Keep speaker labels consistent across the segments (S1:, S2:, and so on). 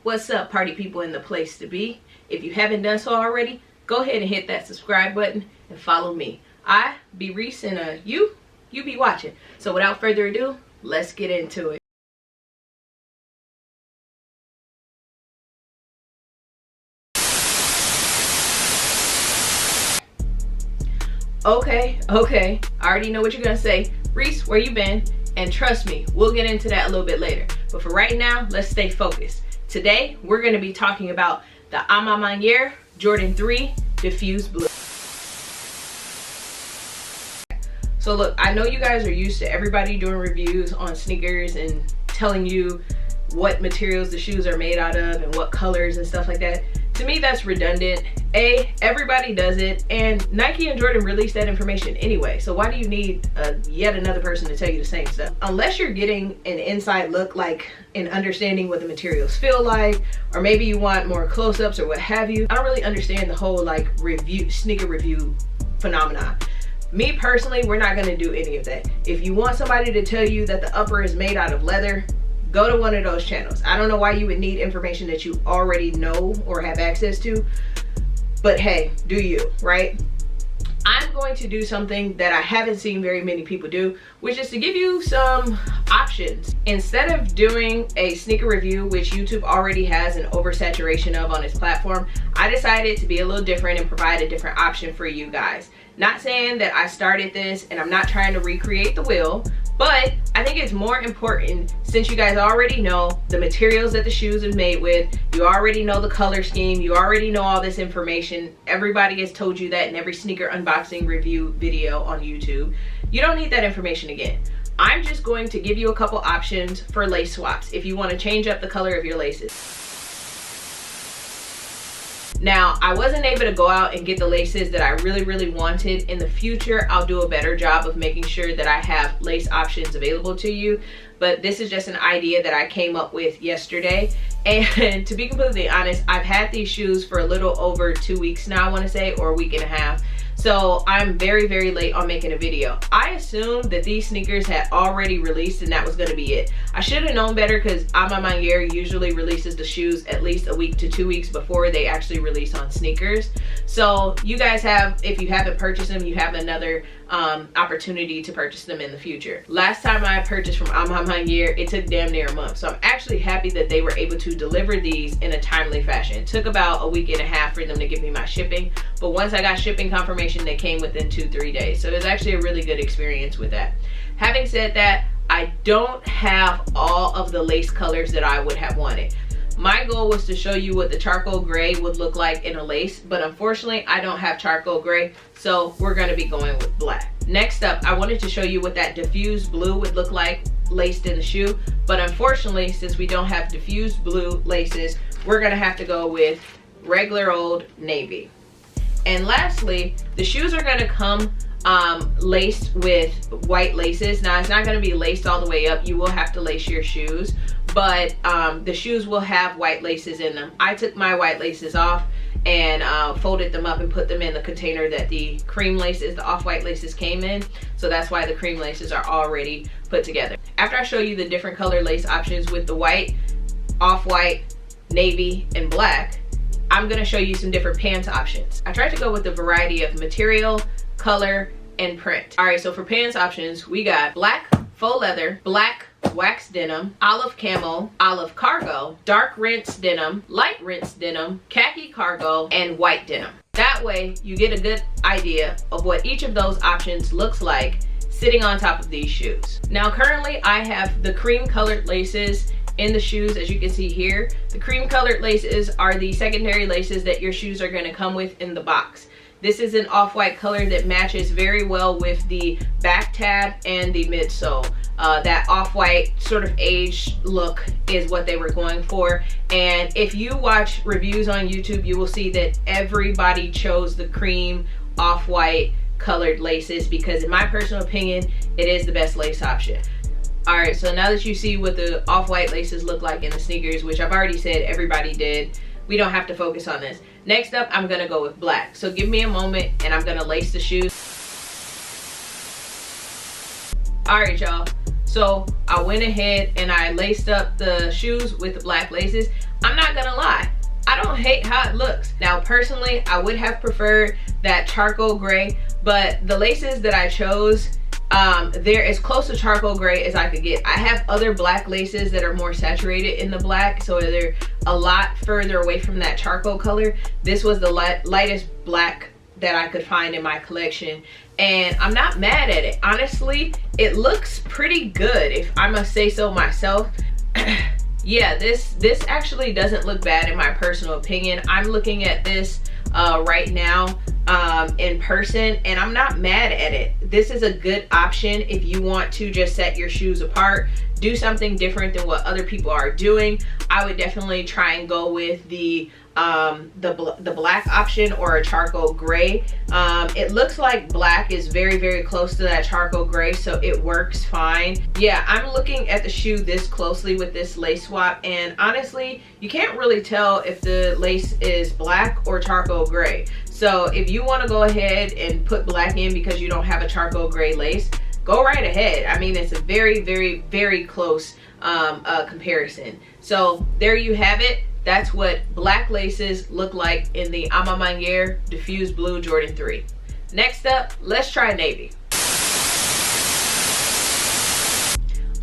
S1: What's up, party people in the place to be? If you haven't done so already, go ahead and hit that subscribe button and follow me. I be Reese and you be watching. So without further ado, let's get into it. Okay, I already know what you're gonna say. Reese, where you been? And trust me, we'll get into that a little bit later. But for right now, let's stay focused. Today, we're gonna be talking about the A Ma Maniére Jordan 3 Diffused Blue. So look, I know you guys are used to everybody doing reviews on sneakers and telling you what materials the shoes are made out of and what colors and stuff like that. To me, that's redundant. Everybody does it, and Nike and Jordan released that information anyway, so why do you need yet another person to tell you the same stuff? Unless you're getting an inside look, like in understanding what the materials feel like, or maybe you want more close-ups or what have you. I don't really understand the whole like sneaker review phenomenon. Me personally, we're not going to do any of that. If you want somebody to tell you that the upper is made out of leather, go to one of those channels. I don't know why you would need information that you already know or have access to, but hey, do you, right? I'm going to do something that I haven't seen very many people do, which is to give you some options. Instead of doing a sneaker review, which YouTube already has an oversaturation of on its platform, I decided to be a little different and provide a different option for you guys. Not saying that I started this and I'm not trying to recreate the wheel, but I think it's more important, since you guys already know the materials that the shoes are made with, you already know the color scheme, you already know all this information. Everybody has told you that in every sneaker unboxing review video on YouTube. You don't need that information again. I'm just going to give you a couple options for lace swaps if you want to change up the color of your laces. Now, I wasn't able to go out and get the laces that I really wanted. In the future, I'll do a better job of making sure that I have lace options available to you. But this is just an idea that I came up with yesterday. And to be completely honest, I've had these shoes for a little over 2 weeks now, I want to say, or a week and a half. So I'm very late on making a video. I assumed that these sneakers had already released and that was gonna be it. I should have known better, because A Ma Maniére usually releases the shoes at least a week to 2 weeks before they actually release on sneakers. So you guys have, if you haven't purchased them, you have another opportunity to purchase them in the future. Last time I purchased from A Ma Maniére, it took damn near a month. So I'm actually happy that they were able to deliver these in a timely fashion. It took about a week and a half for them to give me my shipping, but once I got shipping confirmation, they came within 2-3 days. So it was actually a really good experience with that. Having said that, I don't have all of the lace colors that I would have wanted. My goal was to show you what the charcoal gray would look like in a lace, but unfortunately I don't have charcoal gray, so we're going to be going with black. Next up, I wanted to show you what that diffused blue would look like laced in the shoe, but unfortunately, since we don't have diffused blue laces, we're going to have to go with regular old navy. And lastly, the shoes are going to come laced with white laces. Now, it's not going to be laced all the way up. You will have to lace your shoes, but the shoes will have white laces in them. I took my white laces off and folded them up and put them in the container that the cream laces, the off-white laces, came in. So that's why the cream laces are already put together. After I show you the different color lace options with the white, off-white, navy, and black, I'm going to show you some different pants options. I tried to go with a variety of material, color, and print. All right, so for pants options, we got black faux leather, black wax denim, olive camo, olive cargo, dark rinse denim, light rinse denim, khaki cargo, and white denim. That way, you get a good idea of what each of those options looks like sitting on top of these shoes. Now, currently, I have the cream colored laces in the shoes, as you can see here. The cream colored laces are the secondary laces that your shoes are going to come with in the box. This is an off-white color that matches very well with the back tab and the midsole. That off-white sort of age look is what they were going for. And if you watch reviews on YouTube, you will see that everybody chose the cream off-white colored laces because, in my personal opinion, it is the best lace option. Alright, so now that you see what the off-white laces look like in the sneakers, which I've already said everybody did, we don't have to focus on this. Next up, I'm going to go with black. So give me a moment and I'm going to lace the shoes. Alright, y'all. So I went ahead and I laced up the shoes with the black laces. I'm not gonna lie, I don't hate how it looks. Now personally, I would have preferred that charcoal gray, but the laces that I chose, they're as close to charcoal gray as I could get. I have other black laces that are more saturated in the black, so they're a lot further away from that charcoal color. This was the lightest black that I could find in my collection, and I'm not mad at it. Honestly, it looks pretty good, if I must say so myself. Yeah, this actually doesn't look bad in my personal opinion. I'm looking at this right now in person, and I'm not mad at it. This is a good option if you want to just set your shoes apart, do something different than what other people are doing. I would definitely try and go with the black option or a charcoal gray. It looks like black is very, very close to that charcoal gray, so it works fine. Yeah, I'm looking at the shoe this closely with this lace swap, and honestly, you can't really tell if the lace is black or charcoal gray. So if you want to go ahead and put black in because you don't have a charcoal gray lace, go right ahead. I mean, it's a very, very, very close comparison. So there you have it. That's what black laces look like in the A Ma Maniére Diffused Blue Jordan 3. Next up, let's try navy.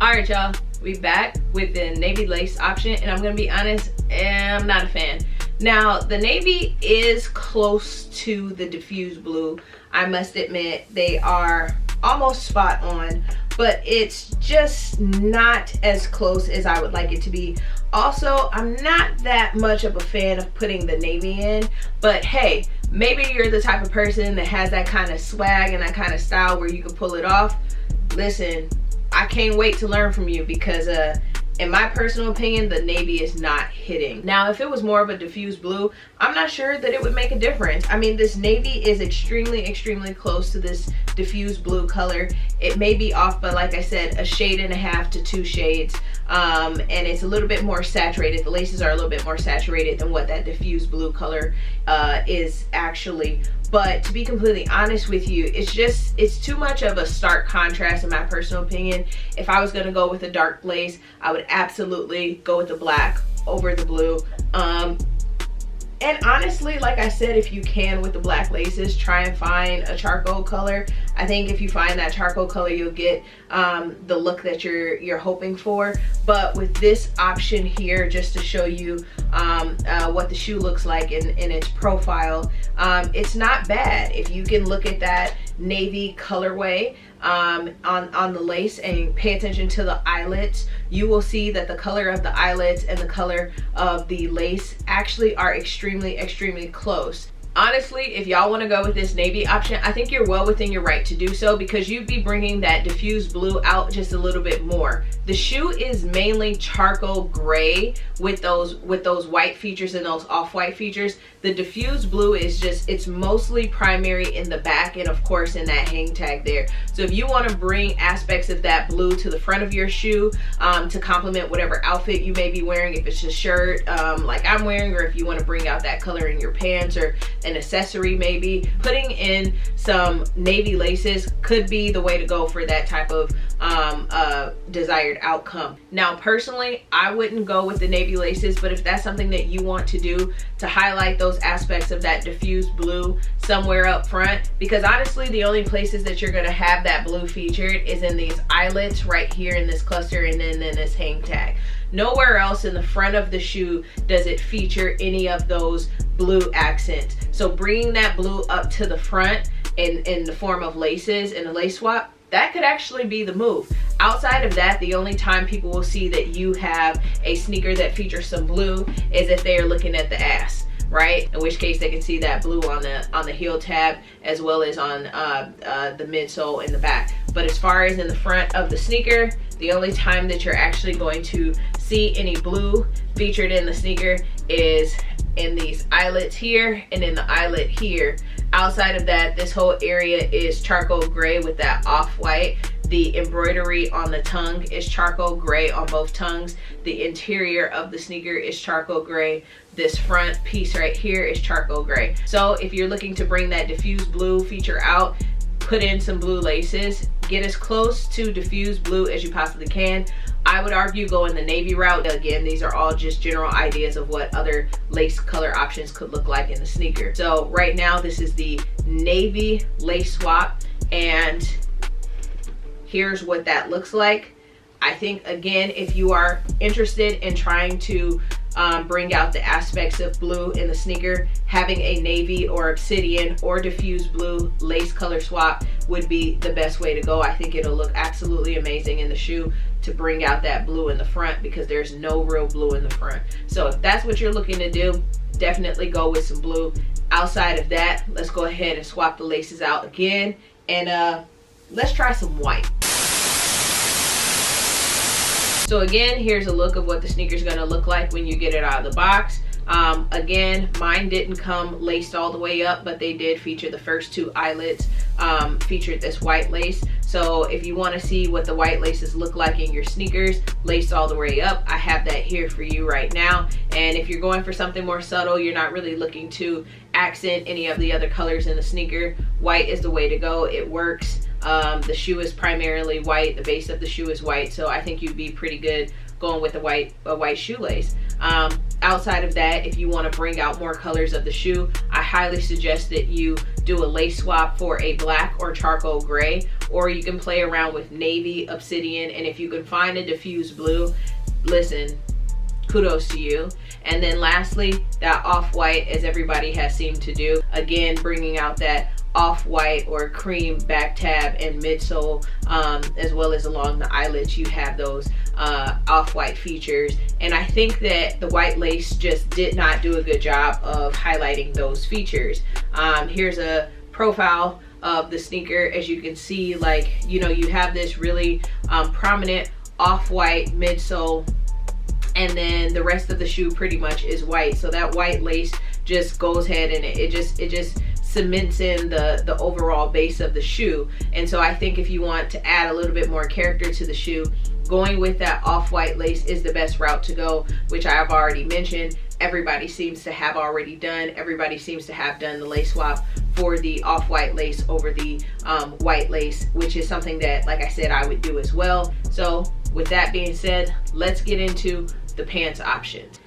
S1: All right, y'all, we back with the navy lace option, and I'm gonna be honest, I'm not a fan. Now, the navy is close to the diffused blue. I must admit, they are almost spot on, but it's just not as close as I would like it to be. Also, I'm not that much of a fan of putting the navy in, but hey, maybe you're the type of person that has that kind of swag and that kind of style where you can pull it off. Listen, I can't wait to learn from you, because in my personal opinion, the navy is not hitting. Now, if it was more of a diffused blue, I'm not sure that it would make a difference. I mean, this navy is extremely, extremely close to this diffused blue color. It may be off by, like I said, a shade and a half to 2 shades. And it's a little bit more saturated. The laces are a little bit more saturated than what that diffused blue color is actually. But to be completely honest with you, it's too much of a stark contrast in my personal opinion. If I was gonna go with a dark lace, I would absolutely go with the black over the blue. And honestly, like I said, if you can with the black laces, try and find a charcoal color. I think if you find that charcoal color, you'll get the look that you're hoping for. But with this option here, just to show you what the shoe looks like in its profile, it's not bad. If you can look at that navy colorway on the lace and pay attention to the eyelets, you will see that the color of the eyelets and the color of the lace actually are extremely, extremely close. Honestly, if y'all want to go with this navy option, I think you're well within your right to do so, because you'd be bringing that diffused blue out just a little bit more. The shoe is mainly charcoal gray with those white features and those off-white features. The diffused blue is just, it's mostly primary in the back and of course in that hang tag there. So if you want to bring aspects of that blue to the front of your shoe to complement whatever outfit you may be wearing, if it's a shirt like I'm wearing, or if you want to bring out that color in your pants or an accessory, maybe putting in some navy laces could be the way to go for that type of desired outcome. Now personally, I wouldn't go with the navy laces, but if that's something that you want to do to highlight those aspects of that diffused blue somewhere up front, because honestly the only places that you're going to have that blue featured is in these eyelets right here in this cluster, and then in this hang tag. Nowhere else in the front of the shoe does it feature any of those blue accents. So bringing that blue up to the front in the form of laces and a lace swap, that could actually be the move. Outside of that, the only time people will see that you have a sneaker that features some blue is if they are looking at the ass, right? In which case they can see that blue on the heel tab as well as on the midsole in the back. But as far as in the front of the sneaker, the only time that you're actually going to see any blue featured in the sneaker is in these eyelets here and in the eyelet here. Outside of that, this whole area is charcoal gray with that off-white. The embroidery on the tongue is charcoal gray on both tongues. The interior of the sneaker is charcoal gray. This front piece right here is charcoal gray. So if you're looking to bring that diffused blue feature out, put in some blue laces, get as close to diffused blue as you possibly can. I would argue go in the navy route. Again, these are all just general ideas of what other lace color options could look like in the sneaker. So right now, this is the navy lace swap, and here's what that looks like. I think, again, if you are interested in trying to bring out the aspects of blue in the sneaker, having a navy or obsidian or diffused blue lace color swap would be the best way to go. I think it'll look absolutely amazing in the shoe to bring out that blue in the front, because there's no real blue in the front. So if that's what you're looking to do, definitely go with some blue. Outside of that, let's go ahead and swap the laces out again, and let's try some white. So again, here's a look of what the sneaker is going to look like when you get it out of the box. Again, mine didn't come laced all the way up, but they did feature the first two eyelets, featured this white lace. So if you want to see what the white laces look like in your sneakers, laced all the way up, I have that here for you right now. And if you're going for something more subtle, you're not really looking to accent any of the other colors in the sneaker, white is the way to go. It works. The shoe is primarily white, the base of the shoe is white, so I think you'd be pretty good going with a white shoelace. Outside of that, if you want to bring out more colors of the shoe, I highly suggest that you do a lace swap for a black or charcoal gray, or you can play around with navy, obsidian, and if you can find a diffused blue, listen, kudos to you. And then lastly, that off-white, as everybody has seemed to do, again bringing out that off-white or cream back tab and midsole, as well as along the eyelets, you have those off-white features. And I think that the white lace just did not do a good job of highlighting those features. Here's a profile of the sneaker. As you can see, like, you know, you have this really prominent off-white midsole, and then the rest of the shoe pretty much is white. So that white lace just goes ahead and it just cements in the overall base of the shoe. And so I think if you want to add a little bit more character to the shoe, going with that off-white lace is the best route to go, which I have already mentioned. Everybody seems to have already done. Everybody seems to have done the lace swap for the off-white lace over the white lace, which is something that, like I said, I would do as well. So with that being said, let's get into the pants options.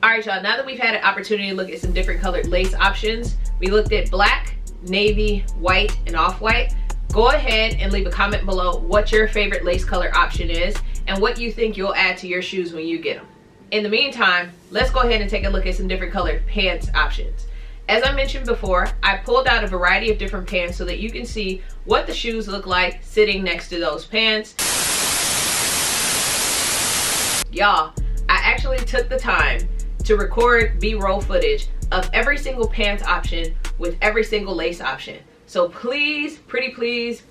S1: All right, y'all, now that we've had an opportunity to look at some different colored lace options, we looked at black, navy, white, and off-white. Go ahead and leave a comment below what your favorite lace color option is and what you think you'll add to your shoes when you get them. In the meantime, let's go ahead and take a look at some different colored pants options. As I mentioned before, I pulled out a variety of different pants so that you can see what the shoes look like sitting next to those pants. Y'all, I actually took the time to record B-roll footage of every single pants option with every single lace option. So please, pretty please,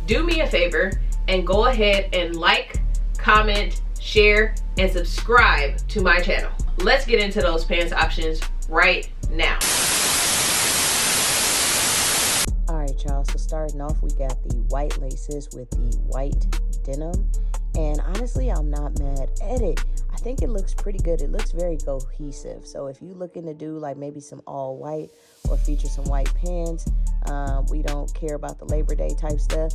S1: do me a favor and go ahead and like, comment, share, and subscribe to my channel. Let's get into those pants options right now.
S2: All right, y'all, so starting off, we got the white laces with the white denim. And honestly, I'm not mad at it. I think it looks pretty good. It looks very cohesive. So if you're looking to do like maybe some all white or feature some white pants, we don't care about the Labor Day type stuff,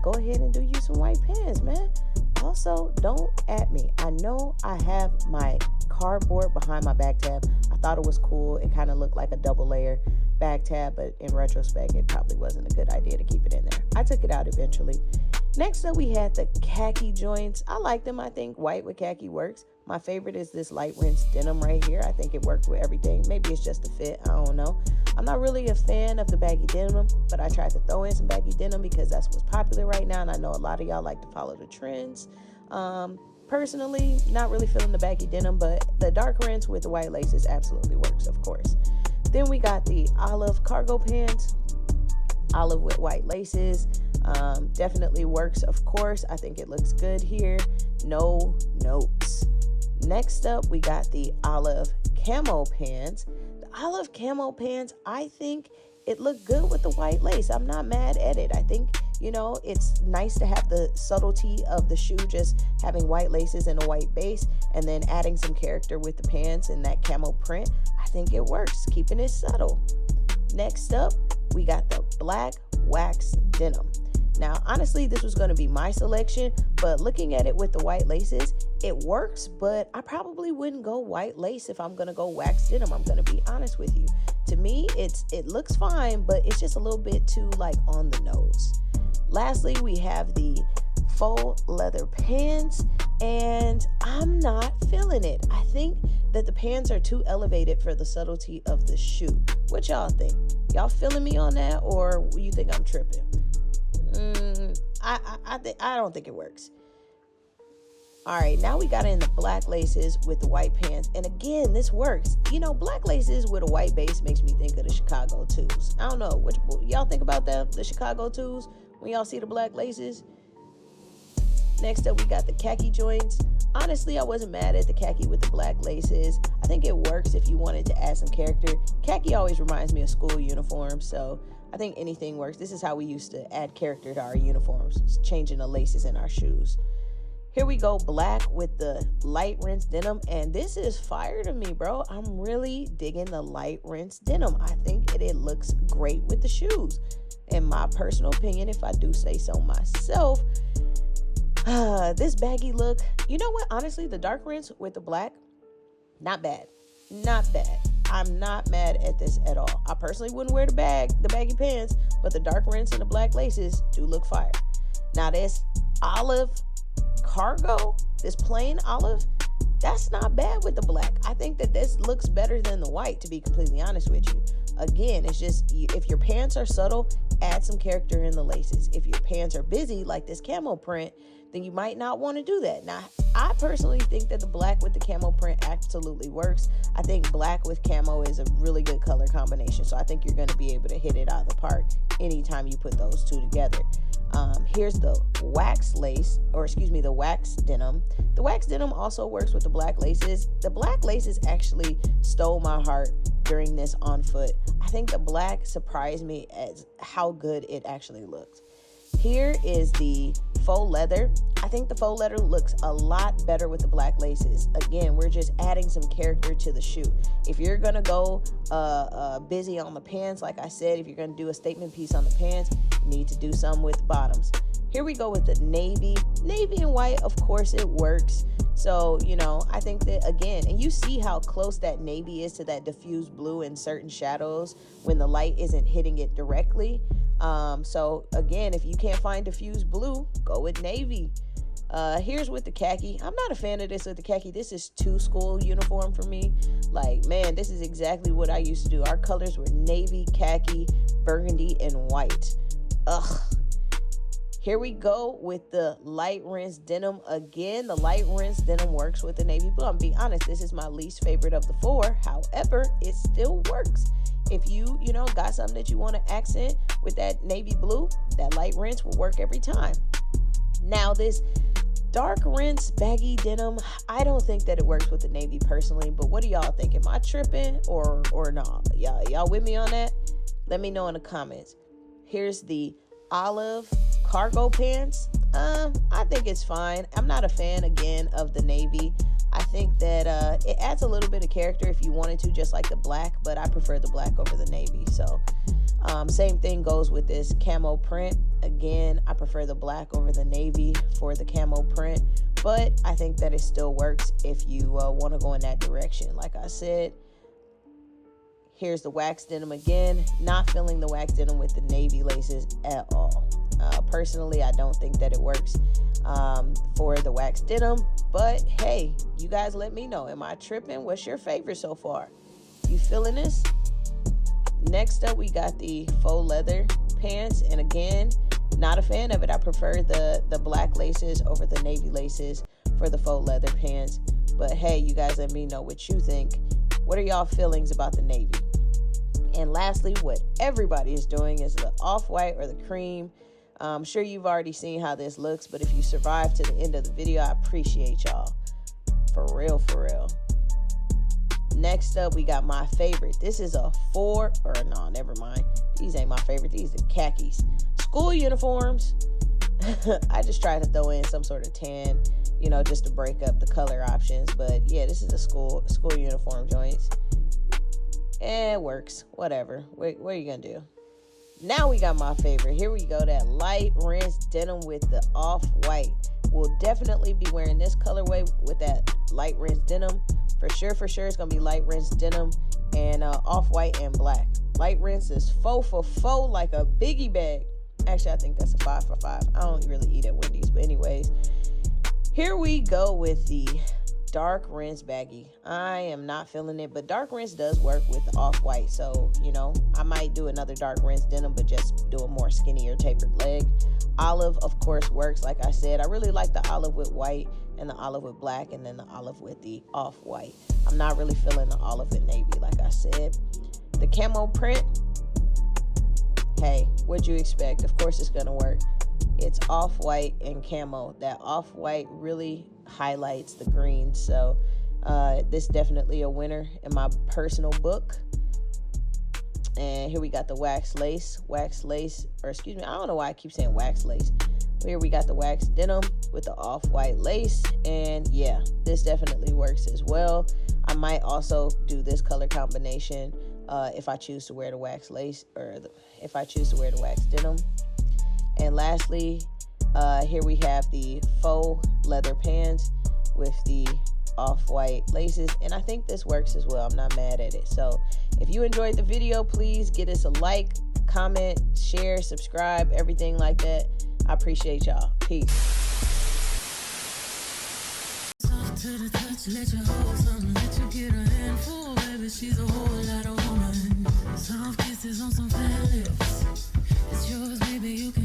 S2: go ahead and do you some white pants, man. Also, don't at me. I know I have my cardboard behind my back tab. I thought it was cool. It kind of looked like a double layer back tab, but in retrospect, it probably wasn't a good idea to keep it in there. I took it out eventually. Next up, we had the khaki joints. I like them. I think white with khaki works. My favorite is this light rinse denim right here. I think it works with everything. Maybe it's just a fit. I don't know. I'm not really a fan of the baggy denim, but I tried to throw in some baggy denim because that's what's popular right now, and I know a lot of y'all like to follow the trends. Personally, not really feeling the baggy denim, but the dark rinse with the white laces absolutely works, of course. Then we got the olive cargo pants. Olive with white laces. Definitely works, of course. I think it looks good here. No notes. Next up, we got the olive camo pants. The olive camo pants, I think it looked good with the white lace. I'm not mad at it. I think, you know, it's nice to have the subtlety of the shoe, just having white laces and a white base, and then adding some character with the pants and that camo print. I think it works, keeping it subtle. Next up, we got the black wax denim. Now, honestly, this was going to be my selection, but looking at it with the white laces, it works, but I probably wouldn't go white lace if I'm going to go wax denim. I'm going to be honest with you. To me, it looks fine, but it's just a little bit too like on the nose. Lastly, we have the faux leather pants, and I'm not feeling it. I think that the pants are too elevated for the subtlety of the shoe. What y'all think? Y'all feeling me on that, or you think I'm tripping? I don't think it works. All right, now we got in the black laces with the white pants, and again, this works. You know, black laces with a white base makes me think of the Chicago twos. I don't know what y'all think about them, the Chicago twos, when y'all see the black laces. Next up, we got the khaki joints. Honestly, I wasn't mad at the khaki with the black laces. I think it works if you wanted to add some character. Khaki always reminds me of school uniforms, so I think anything works. This is how we used to add character to our uniforms, changing the laces in our shoes. Here we go, black with the light rinse denim, and this is fire to me, bro. I'm really digging the light rinse denim. I think it looks great with the shoes. In my personal opinion, if I do say so myself, this baggy look, you know what? Honestly, the dark rinse with the black, not bad. Not bad. I'm not mad at this at all. I personally wouldn't wear the baggy pants, but the dark rinse and the black laces do look fire. Now this olive cargo, this plain olive, that's not bad with the black. I think that this looks better than the white, to be completely honest with you. Again, it's just, if your pants are subtle, add some character in the laces. If your pants are busy, like this camo print, then you might not want to do that. Now, I personally think that the black with the camo print absolutely works. I think black with camo is a really good color combination. So I think you're going to be able to hit it out of the park anytime you put those two together. Here's the wax lace, or excuse me, the wax denim. The wax denim also works with the black laces. The black laces actually stole my heart during this on foot. I think the black surprised me as how good it actually looks. Here is the faux leather. I think the faux leather looks a lot better with the black laces. Again, we're just adding some character to the shoe. If you're gonna go busy on the pants, like I said, if you're gonna do a statement piece on the pants, you need to do some with the bottoms. Here we go with the navy and white. Of course it works. So, you know, I think that, again, and you see how close that navy is to that diffused blue in certain shadows when the light isn't hitting it directly. So again, if you can't find diffused blue, go with navy. Here's with the khaki. I'm not a fan of this with the khaki. This is too school uniform for me. Like, man, this is exactly what I used to do. Our colors were navy, khaki, burgundy, and white. Ugh. Here we go with the light rinse denim. Again, the light rinse denim works with the navy blue. I'm being honest, this is my least favorite of the four. However, it still works. If you got something that you want to accent with that navy blue, that light rinse will work every time. Now this dark rinse baggy denim, I don't think that it works with the navy personally, but what do y'all think? Am I tripping or not? Y'all with me on that? Let me know in the comments. Here's the olive cargo pants. I think it's fine. I'm not a fan, again, of the navy. I think that it adds a little bit of character if you wanted to, just like the black, but I prefer the black over the navy. So same thing goes with this camo print. Again, I prefer the black over the navy for the camo print, but I think that it still works if you want to go in that direction. Like I said, here's the wax denim again. Not feeling the wax denim with the navy laces at all. Personally, I don't think that it works for the wax denim, but hey, you guys let me know. Am I tripping? What's your favorite so far? You feeling this? Next up, we got the faux leather pants, and again, not a fan of it. I prefer the black laces over the navy laces for the faux leather pants, but hey, you guys let me know what you think. What are y'all feelings about the navy? And lastly, what everybody is doing is the off-white or the cream. I'm sure you've already seen how this looks, but if you survive to the end of the video, I appreciate y'all. For real, for real. Next up, we got my favorite. This is a never mind. These ain't my favorite. These are khakis. School uniforms. I just tried to throw in some sort of tan, just to break up the color options. But yeah, this is a school uniform joints. It works. Whatever. What are you gonna do? Now we got my favorite. Here we go, that light rinse denim with the off-white. We'll definitely be wearing this colorway with that light rinse denim. For sure, it's gonna be light rinse denim and off-white and black. Light rinse is 4 for 4 like a biggie bag. Actually, I think that's a 5 for 5. I don't really eat at Wendy's, but anyways. Here we go with the dark rinse baggy. I am not feeling it, but dark rinse does work with off-white. So, you know, I might do another dark rinse denim, but just do a more skinnier tapered leg. Olive, of course, works. Like I said, I really like the olive with white and the olive with black and then the olive with the off-white. I'm not really feeling the olive with navy, like I said. The camo print, hey, what'd you expect? Of course it's gonna work. It's off-white and camo. That off-white really highlights the green. So this definitely a winner in my personal book. And here we got the wax lace, or excuse me, I don't know why I keep saying wax lace. Here we got the wax denim with the off-white lace. And yeah, this definitely works as well. I might also do this color combination if I choose to wear the wax lace, or if I choose to wear the wax denim. And lastly, here we have the faux leather pants with the off-white laces. And I think this works as well. I'm not mad at it. So if you enjoyed the video, please get us a like, comment, share, subscribe, everything like that. I appreciate y'all. Peace.
S3: To the touch, let you hold something, let you get a handful, baby, she's a whole lot of woman. Soft kisses on some fat lips. It's yours, baby, you can